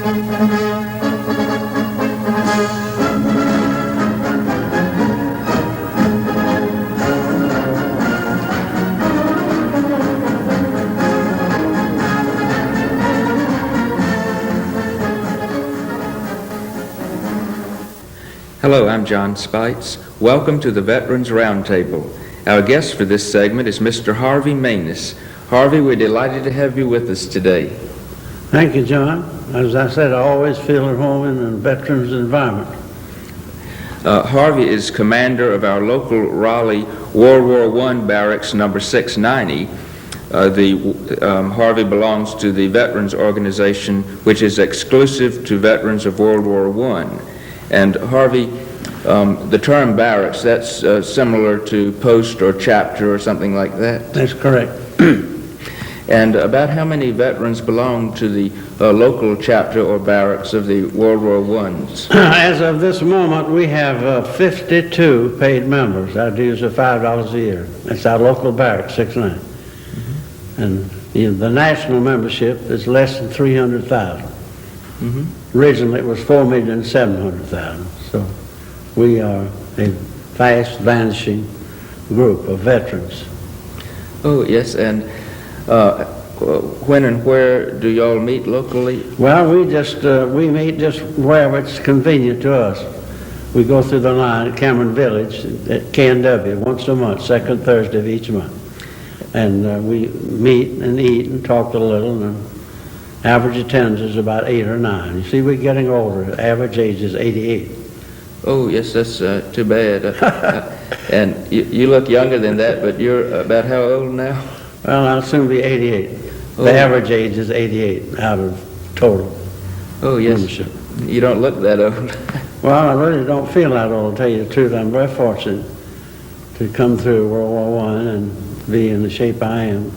Hello, I'm John Speights. Welcome to the Veterans Roundtable. Our guest for this segment is Mr. Harvey Maness. Harvey, we're delighted to have you with us today. Thank you, John. As I said, I always feel at home in a veterans environment. Harvey is commander of our local Raleigh World War I Barracks number 690. Harvey belongs to the Veterans Organization, which is exclusive to veterans of World War I. And Harvey, the term barracks, that's similar to post or chapter or something like that? That's correct. And about how many veterans belong to the local chapter or barracks of the World War I's? As of this moment, we have 52 paid members. Our dues are $5 a year. That's our local barracks, 690. Mm-hmm. And the national membership is less than 300,000. Mm-hmm. Originally, it was 4,700,000. So we are a fast vanishing group of veterans. Oh, yes, and when and where do y'all meet locally? Well, we meet just wherever it's convenient to us. We go through the line at Cameron Village at KNW once a month, second Thursday of each month. And we meet and eat and talk a little, and average attendance is about 8 or 9. You see, we're getting older. Average age is 88. Oh, yes, that's too bad. And you look younger than that, but you're about how old now? Well, I'll soon be 88. Oh. The average age is 88 out of total. Oh, yes. Membership. You don't look that old. Well, I really don't feel that old, to tell you the truth. I'm very fortunate to come through World War I and be in the shape I am,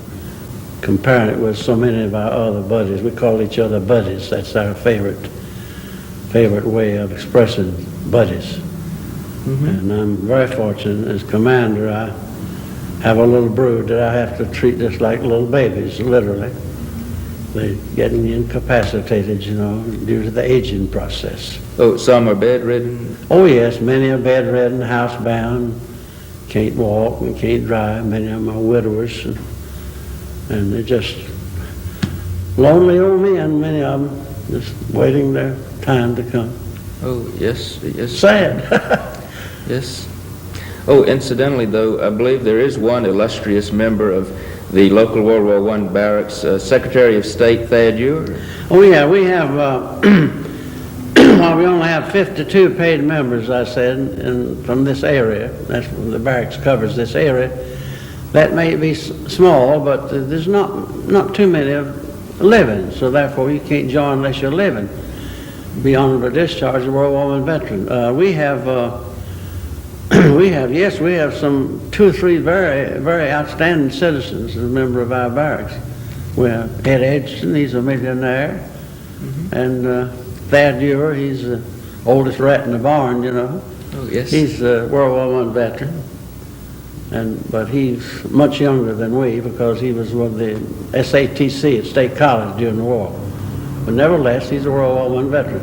comparing it with so many of our other buddies. We call each other buddies. That's our favorite way of expressing buddies. Mm-hmm. And I'm very fortunate. As commander, I have a little brood that I have to treat just like little babies, literally. They're getting incapacitated, due to the aging process. Oh, some are bedridden? Oh, yes. Many are bedridden, housebound, can't walk and can't drive. Many of them are widowers. And they're just lonely old men, many of them, just waiting their time to come. Oh, yes, yes. Sad. Yes. Oh, incidentally, though, I believe there is one illustrious member of the local World War I barracks, Secretary of State Thad Ewart. Oh, yeah, we have, well, we only have 52 paid members, I said, and from this area. That's the barracks covers this area. That may be small, but there's not too many of living, so therefore you can't join unless you're living. Be honorable discharge of World War I veteran. We have some 2 or 3 very, very outstanding citizens as a member of our barracks. We have Ed Edgerton, he's a millionaire, mm-hmm. and Thad Ewart, he's the oldest rat in the barn, Oh, yes. He's a World War I veteran. But he's much younger than we because he was with the SATC at State College during the war. But nevertheless, he's a World War I veteran.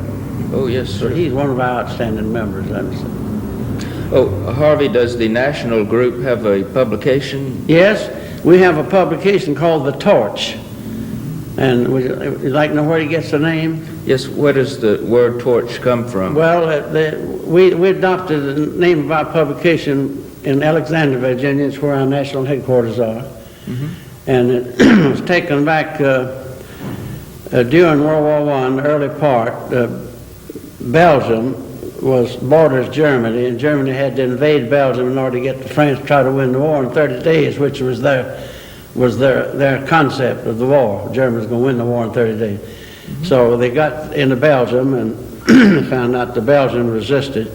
Oh, yes, sir. So he's one of our outstanding members, I would say. Oh, Harvey, does the national group have a publication? Yes, we have a publication called The Torch. And would you like to know where he gets the name? Yes, where does the word torch come from? Well, we adopted the name of our publication in Alexandria, Virginia. It's where our national headquarters are. Mm-hmm. And it was taken back during World War I, the early part. Belgium borders Germany, and Germany had to invade Belgium in order to get to France to try to win the war in 30 days, which was their concept of the war. Germans going to win the war in 30 days. Mm-hmm. So they got into Belgium and found out the Belgians resisted.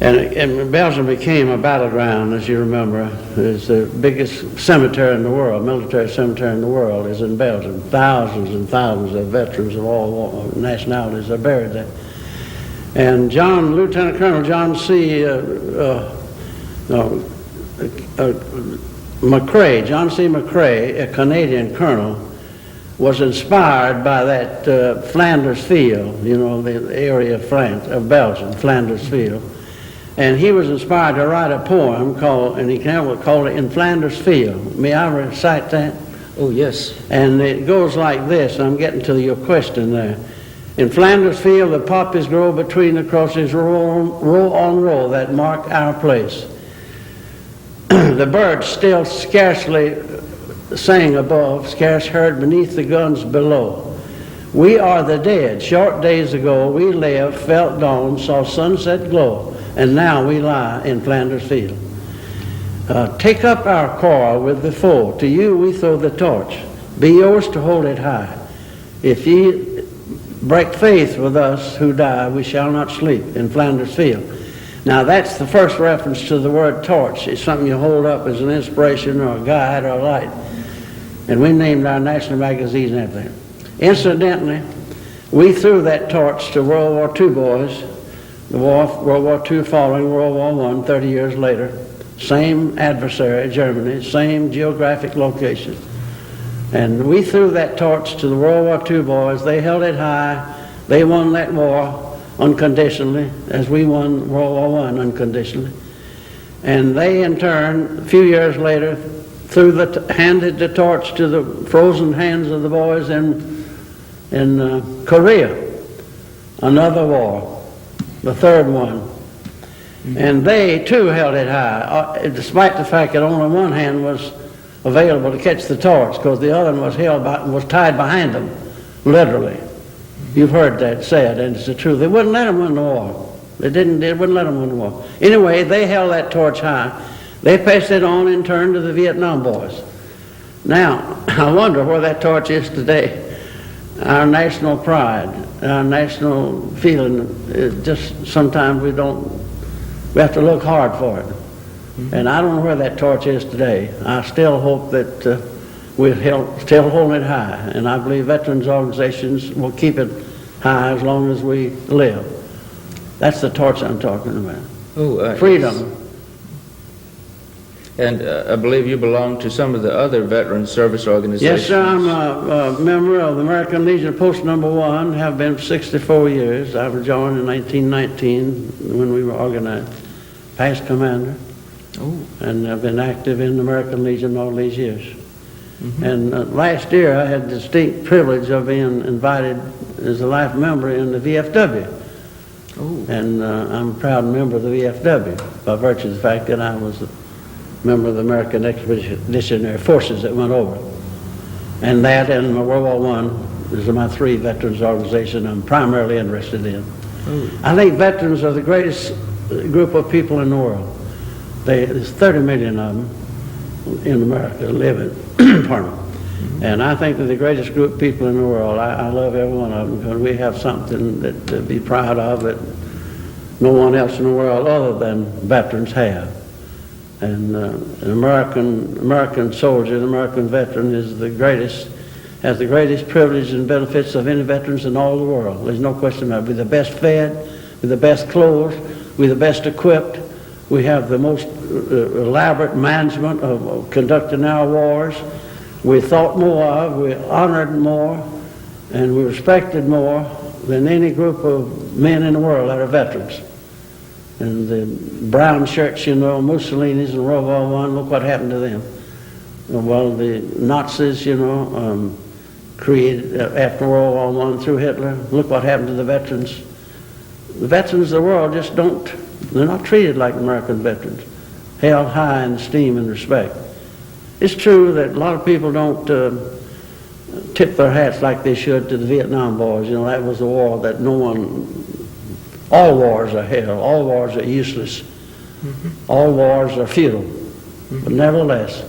And Belgium became a battleground, as you remember. It's the biggest cemetery in the world, military cemetery in the world is in Belgium. Thousands and thousands of veterans of all nationalities are buried there. And Lieutenant Colonel John C. McCrae, a Canadian colonel, was inspired by that Flanders Field, you know, the area of France, of Belgium, Flanders Field. And he was inspired to write a poem called, and he called it In Flanders Field. May I recite that? Oh, yes. And it goes like this, and I'm getting to your question there. In Flanders Field, the poppies grow between the crosses, row on row that mark our place. The birds still scarcely sang above, scarce heard beneath the guns below. We are the dead. Short days ago we lived, felt dawn, saw sunset glow, and now we lie in Flanders Field. Take up our quarrel with the foe. To you we throw the torch. Be yours to hold it high. If ye break faith with us who die, we shall not sleep in Flanders Field. Now that's the first reference to the word torch. It's something you hold up as an inspiration or a guide or a light. And we named our national magazine and everything. Incidentally, we threw that torch to World War II boys, the World War II following World War I, 30 years later. Same adversary, Germany, same geographic location. And we threw that torch to the World War II boys. They held it high. They won that war unconditionally, as we won World War I unconditionally. And they, in turn, a few years later, handed the torch to the frozen hands of the boys in Korea. Another war, the third one. And they, too, held it high, despite the fact that only one hand was available to catch the torch, because the other one was tied behind them, literally. You've heard that said, and it's the truth. They wouldn't let them win the war. They wouldn't let them win the war. Anyway, they held that torch high. They passed it on in turn to the Vietnam boys. Now, I wonder where that torch is today. Our national pride, our national feeling, just sometimes we have to look hard for it. Mm-hmm. And I don't know where that torch is today. I still hope that we're still holding it high, and I believe veterans organizations will keep it high as long as we live. That's the torch I'm talking about. Freedom. And I believe you belong to some of the other veteran service organizations. Yes, sir. I'm a member of the American Legion Post No. 1, have been for 64 years. I was joined in 1919 when we were organized. Past commander. Oh. And I've been active in the American Legion all these years. Mm-hmm. And last year I had the distinct privilege of being invited as a life member in the VFW. Oh. And I'm a proud member of the VFW by virtue of the fact that I was a member of the American Expeditionary Forces that went over. And that and World War I is my three veterans organizations I'm primarily interested in. Oh. I think veterans are the greatest group of people in the world. There's 30 million of them in America living. Pardon me. And I think they're the greatest group of people in the world. I love every one of them because we have something to be proud of that no one else in the world other than veterans have. And an American soldier, an American veteran has the greatest privilege and benefits of any veterans in all the world. There's no question about it. We're the best fed, we're the best clothed, we're the best equipped. We have the most elaborate management of conducting our wars. We're thought more of, we're honored more, and we're respected more than any group of men in the world that are veterans. And the brown shirts, you know, Mussolini's in World War I, look what happened to them. Well, the Nazis, you know, created after World War I through Hitler, look what happened to the veterans. The veterans of the world just they're not treated like American veterans, held high in esteem and respect. It's true that a lot of people don't tip their hats like they should to the Vietnam boys. You know, that was a war that all wars are hell, all wars are useless, all wars are futile. But nevertheless,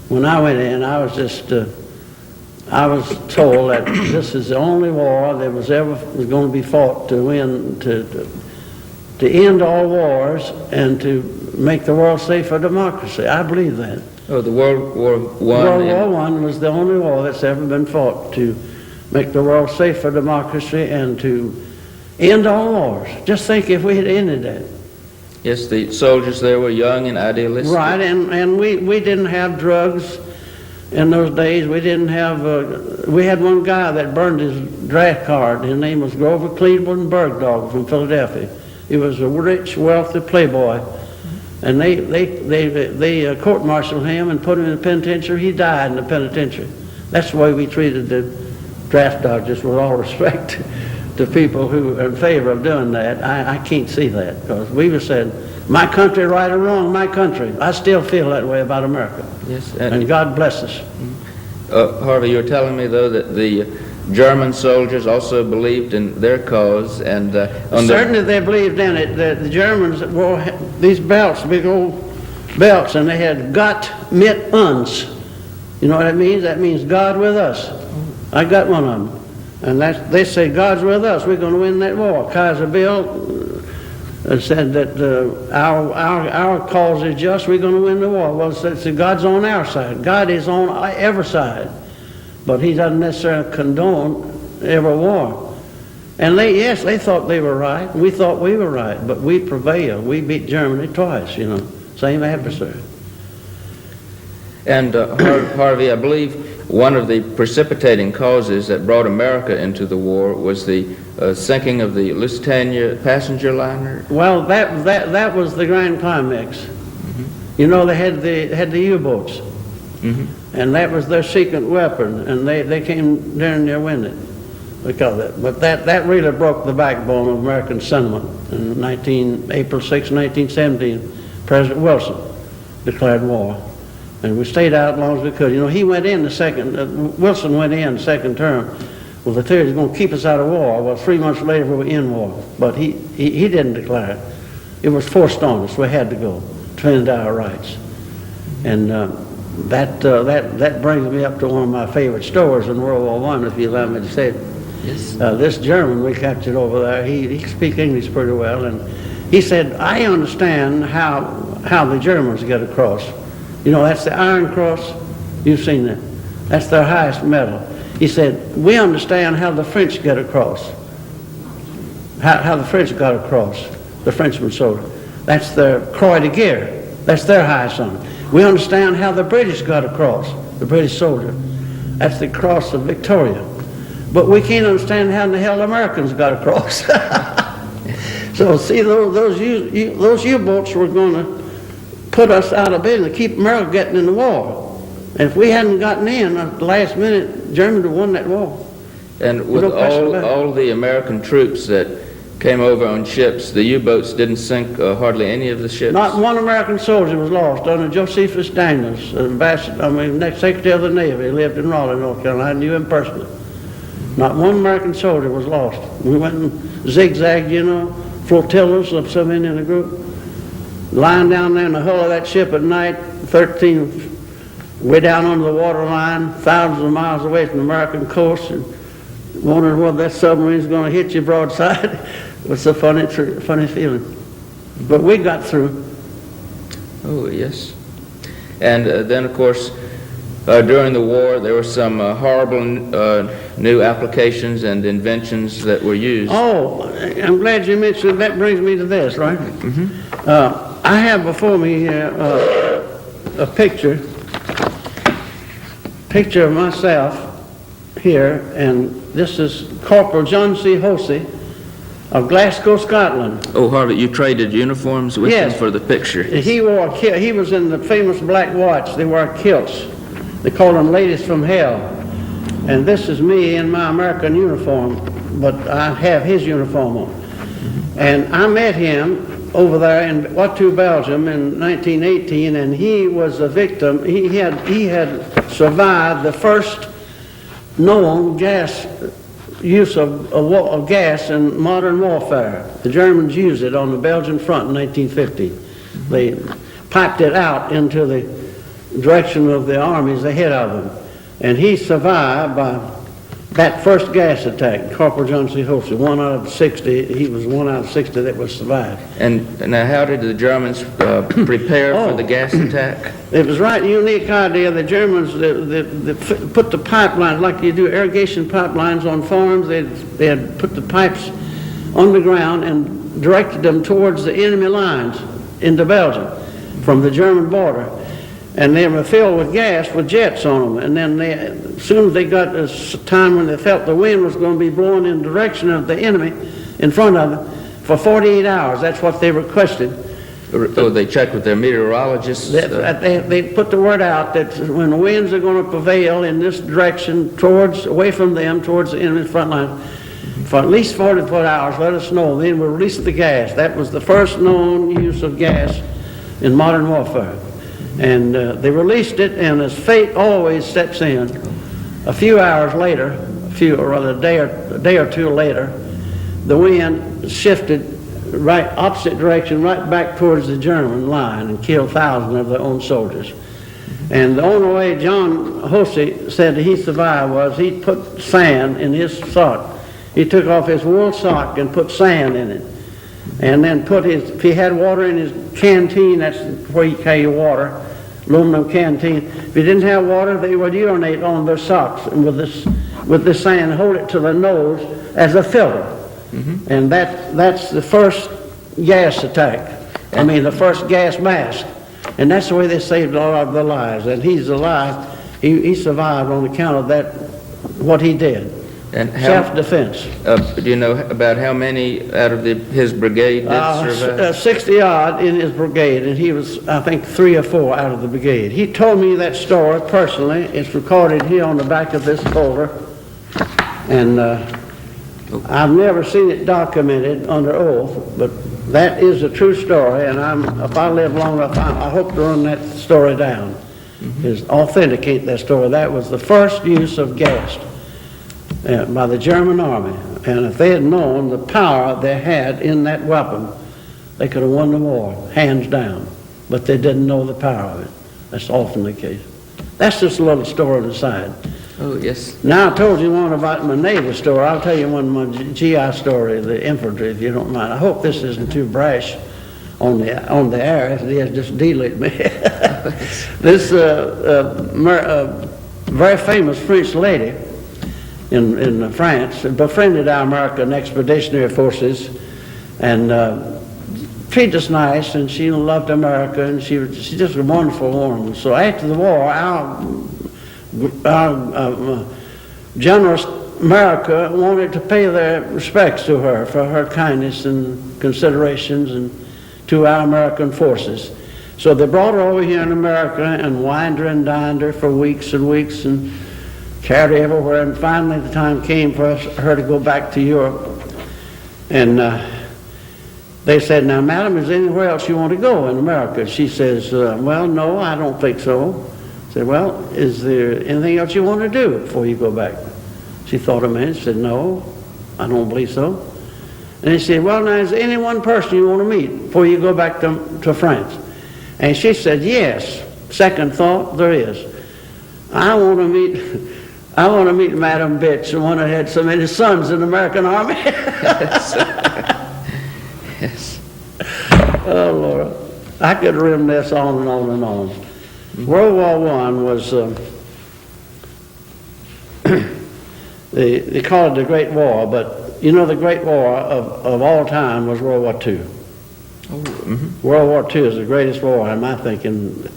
when I went in, I was told that this is the only war that was going to be fought to win, to end all wars and to make the world safe for democracy. I believe that. Oh, the World War I. World War I was the only war that's ever been fought to make the world safe for democracy and to end all wars. Just think if we had ended that. Yes, the soldiers there were young and idealistic. Right, and we didn't have drugs in those days, we didn't have, we had one guy that burned his draft card. His name was Grover Cleveland Bergdorf from Philadelphia. He was a rich, wealthy playboy. And they court-martialed him and put him in the penitentiary. He died in the penitentiary. That's the way we treated the draft dodgers, with all respect to people who are in favor of doing that. I can't see that, because we were saying, my country, right or wrong, my country. I still feel that way about America. Yes. And God bless us. Harvey, you're telling me, though, that the German soldiers also believed in their cause, and certainly they believed in it. The Germans wore these belts, big old belts, and they had Gott mit uns. You know what that means? That means God with us. I got one of them. And they say, God's with us. We're going to win that war. Kaiser Bill said that our cause is just. We're going to win the war. Well, so God's on our side. God is on every side. But he doesn't necessarily condone every war. And they thought they were right. We thought we were right. But we prevailed. We beat Germany twice, you know. Same adversary. And Harvey, I believe one of the precipitating causes that brought America into the war was the sinking of the Lusitania passenger liner. Well, that was the grand climax. Mm-hmm. You know, they had the U-boats, mm-hmm. and that was their secret weapon, and they came down there with it because of that. But that really broke the backbone of American sentiment. In April 6, 1917, President Wilson declared war. And we stayed out as long as we could. You know, he went in Wilson went in the second term with the theory he's going to keep us out of war. Well, 3 months later we were in war. But he didn't declare it. It was forced on us. We had to go to defend our rights. And that brings me up to one of my favorite stories in World War I, if you allow me to say it. Yes. This German we captured over there, he could speak English pretty well, and he said, I understand how the Germans get across. You know, that's the Iron Cross. You've seen that. That's their highest medal. He said, we understand how the French get across. How the French got across, the Frenchman soldier. That's their Croix de Guerre. That's their highest honor. We understand how the British got across, the British soldier. That's the Cross of Victoria. But we can't understand how in the hell the Americans got across. So see, those U-boats were going to put us out of business, keep America getting in the war. And if we hadn't gotten in at the last minute, Germany would have won that war. And with all the American troops that came over on ships, the U-boats didn't sink hardly any of the ships? Not one American soldier was lost. Under Josephus Daniels, next Secretary of the Navy. He lived in Raleigh, North Carolina. I knew him personally. Not one American soldier was lost. We went and zigzagged, you know, flotillas of some in the group. Lying down there in the hull of that ship at night, 13, way down under the water line, thousands of miles away from the American coast, and wondering whether that submarine's going to hit you broadside. It was a funny feeling. But we got through. Oh, yes. And then, of course, during the war, there were some horrible new applications and inventions that were used. Oh, I'm glad you mentioned it. That brings me to this, right? Mm-hmm. I have before me here a picture of myself here, and this is Corporal John C. Hosey of Glasgow, Scotland. Oh, Harvey, you traded uniforms with him for the picture. He was in the famous Black Watch. They wore kilts. They called them ladies from hell. And this is me in my American uniform, but I have his uniform on. And I met him over there in Poitou, Belgium in 1918, and he was a victim. He had survived the first known use of gas in modern warfare. The Germans used it on the Belgian front in 1950. They piped it out into the direction of the armies ahead of them. And he survived by that first gas attack. Corporal John C. Hosey, 1 out of 60. He was 1 out of 60 that was survived. And now, how did the Germans prepare for the gas attack? It was right unique idea. The Germans they put the pipelines, like you do irrigation pipelines on farms. They had put the pipes on the ground and directed them towards the enemy lines into Belgium from the German border. and they were filled with gas with jets on them. And then as soon as they got a time when they felt the wind was going to be blowing in the direction of the enemy in front of them, for 48 hours, that's what they requested. Oh, they checked with their meteorologists? They put the word out that when the winds are going to prevail in this direction, away from them, towards the enemy's front line, for at least 44 hours, let us know. Then we'll release the gas. That was the first known use of gas in modern warfare. And they released it, and as fate always steps in, a few hours later, a day or two later, the wind shifted right opposite direction, right back towards the German line, and killed thousands of their own soldiers. And the only way John Hussey said that he survived was he put sand in his sock. He took off his wool sock and put sand in it. And then if he had water in his canteen, that's where you carry your water, aluminum canteen. If he didn't have water, they would urinate on their socks and with this sand, hold it to their nose as a filter. Mm-hmm. And that's the first gas attack. The first gas mask. And that's the way they saved a lot of their lives. And he's alive. He survived on account of that, what he did. And self-defense. Do you know about how many out of his brigade did survive? 60 odd in his brigade, and he was, I think, 3 or 4 out of the brigade. He told me that story personally. It's recorded here on the back of this folder. And I've never seen it documented under oath, but that is a true story, and if I live long enough, I hope to run that story down, is authenticate that story. That was the first use of gas by the German army, and if they had known the power they had in that weapon, they could have won the war, hands down, but they didn't know the power of it. That's often the case. That's just a little story on the side. Oh, yes. Now I told you one about my Navy story. I'll tell you one of my GI story, the infantry, if you don't mind. I hope this isn't too brash on the air. If it is, just delete me. This very famous French lady in France befriended our American Expeditionary Forces and treated us nice, and she loved America, and she's just a wonderful woman. So after the war, our generous America wanted to pay their respects to her for her kindness and considerations and to our American forces. So they brought her over here in America and wined her and dined her for weeks and weeks and carried her everywhere. And finally the time came for her to go back to Europe. And they said, "Now, madam, is there anywhere else you want to go in America?" She says, "Well, no, I don't think so." I said, "Well, is there anything else you want to do before you go back?" She thought a minute. She said, "No, I don't believe so." And he said, "Well, now, is there any one person you want to meet before you go back to France?" And she said, "Yes. Second thought, there is. I want to meet Madam Bitch, the one that had so many sons in the American Army." Yes. Yes. Oh, Lord. I could reminisce on and on and on. World War I was, they call it the Great War, but you know the Great War of all time was World War II. Oh, mm-hmm. World War II is the greatest war, in my thinking,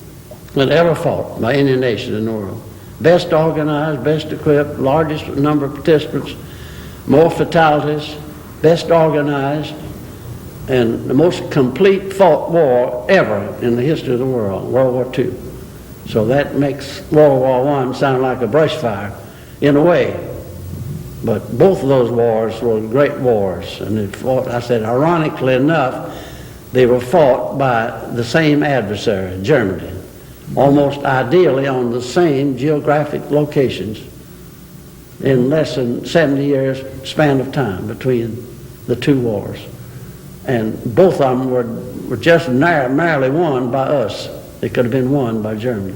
that ever fought by any nation in the world. Best organized, best equipped, largest number of participants, more fatalities, best organized, and the most complete fought war ever in the history of the world, World War II. So that makes World War I sound like a brush fire, in a way. But both of those wars were great wars, and they fought, I said, ironically enough, they were fought by the same adversary, Germany, almost ideally on the same geographic locations in less than 70 years span of time between the two wars. And both of them were just narrowly won by us. They could have been won by Germany.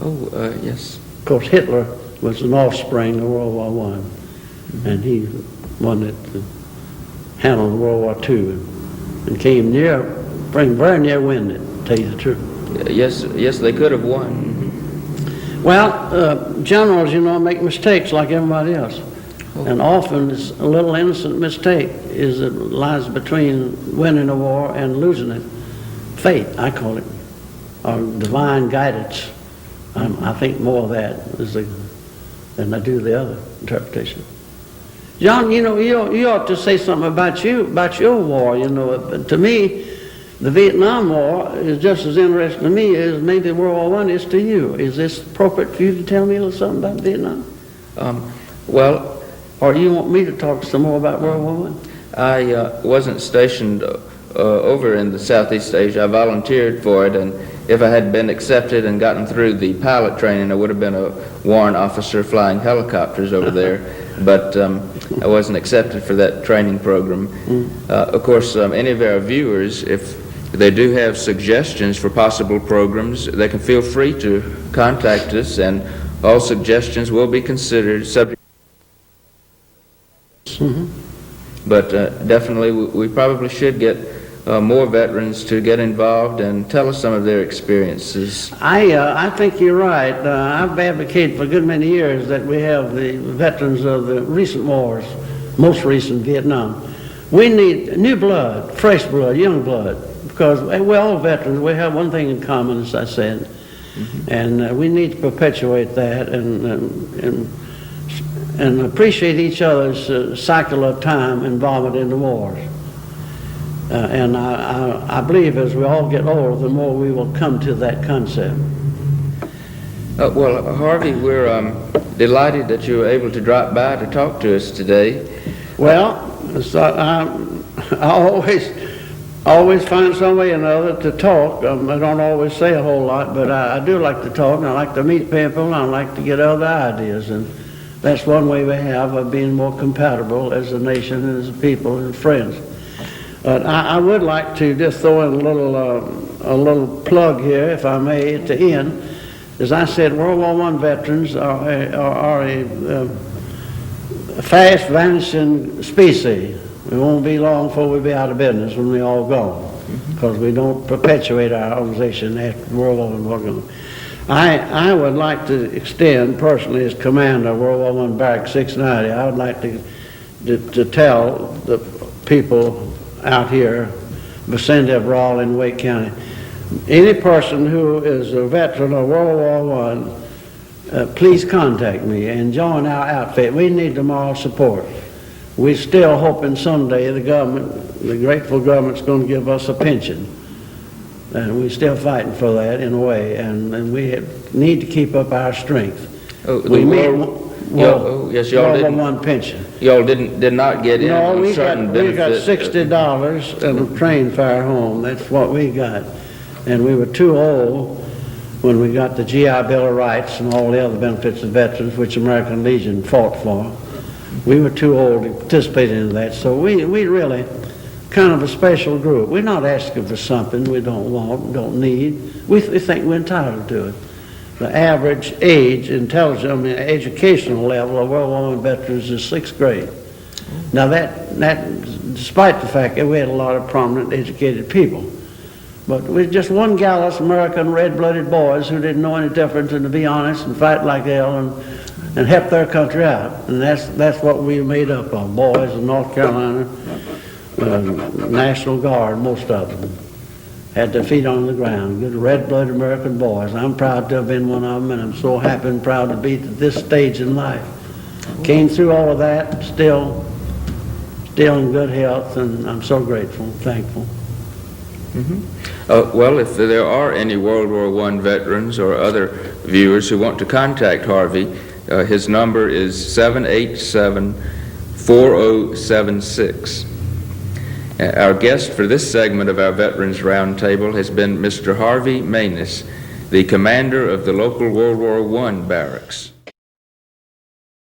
Oh, yes. Of course, Hitler was an offspring of World War I, and he won it, handled World War II, and came very near winning it, to tell you the truth. Yes, they could have won. Well, generals, make mistakes like everybody else. Oh. And often it's a little innocent mistake lies between winning a war and losing it. Fate, I call it. divine guidance. I think more of that than I do the other interpretation. John, you ought to say something about your war. But to me, the Vietnam War is just as interesting to me as maybe World War I is to you. Is this appropriate for you to tell me a little something about Vietnam? Well, or you want me to talk some more about World War I? I wasn't stationed over in the Southeast Asia. I volunteered for it, and if I had been accepted and gotten through the pilot training, I would have been a warrant officer flying helicopters over there. But I wasn't accepted for that training program. Of course, any of our viewers, if they do have suggestions for possible programs, they can feel free to contact us, and all suggestions will be considered subject. But definitely, we probably should get more veterans to get involved and tell us some of their experiences. I think you're right. I've advocated for a good many years that we have the veterans of the recent wars, most recent Vietnam. We need new blood, fresh blood, young blood, because we're all veterans. We have one thing in common, as I said, and we need to perpetuate that and appreciate each other's cycle of time involvement in the wars. And I believe as we all get older, the more we will come to that concept. Well, Harvey, we're delighted that you were able to drop by to talk to us today. Well, so I always find some way or another to talk. I don't always say a whole lot, but I do like to talk, and I like to meet people, and I like to get other ideas. And that's one way we have of being more compatible as a nation, and as a people, and friends. But I would like to just throw in a little plug here, if I may, at the end. As I said, World War I veterans are a fast vanishing species. We won't be long before we'll be out of business when we're all gone, because we don't perpetuate our organization after World War I. I would like to extend personally as commander of World War I Barrack 690. I would like to tell the people out here, vicinity of Raleigh and Wake County, any person who is a veteran of World War I, please contact me and join our outfit. We need the moral support. We're still hoping someday the grateful government's going to give us a pension. And we're still fighting for that in a way, and we need to keep up our strength. Yes, y'all didn't. One pension. Y'all did not get in on certain benefits. We got $60 and a train fare home. That's what we got, and we were too old when we got the GI Bill of Rights and all the other benefits of veterans, which American Legion fought for. We were too old to participate in that, so we really kind of a special group. We're not asking for something we don't want, don't need. We think we're entitled to it. The average age, educational level of World War I veterans is 6th grade. Now that, despite the fact that we had a lot of prominent educated people, but we're just one gallus American red-blooded boys who didn't know any difference than to be honest and fight like hell and help their country out. And that's what we made up of, boys in North Carolina, National Guard, most of them. Had their feet on the ground, good red-blooded American boys. I'm proud to have been one of them, and I'm so happy and proud to be at this stage in life. Came through all of that, still in good health, and I'm so grateful and thankful. Well, if there are any World War I veterans or other viewers who want to contact Harvey, his number is 787-4076. Our guest for this segment of our Veterans Roundtable has been Mr. Harvey Maness, the commander of the local World War I barracks.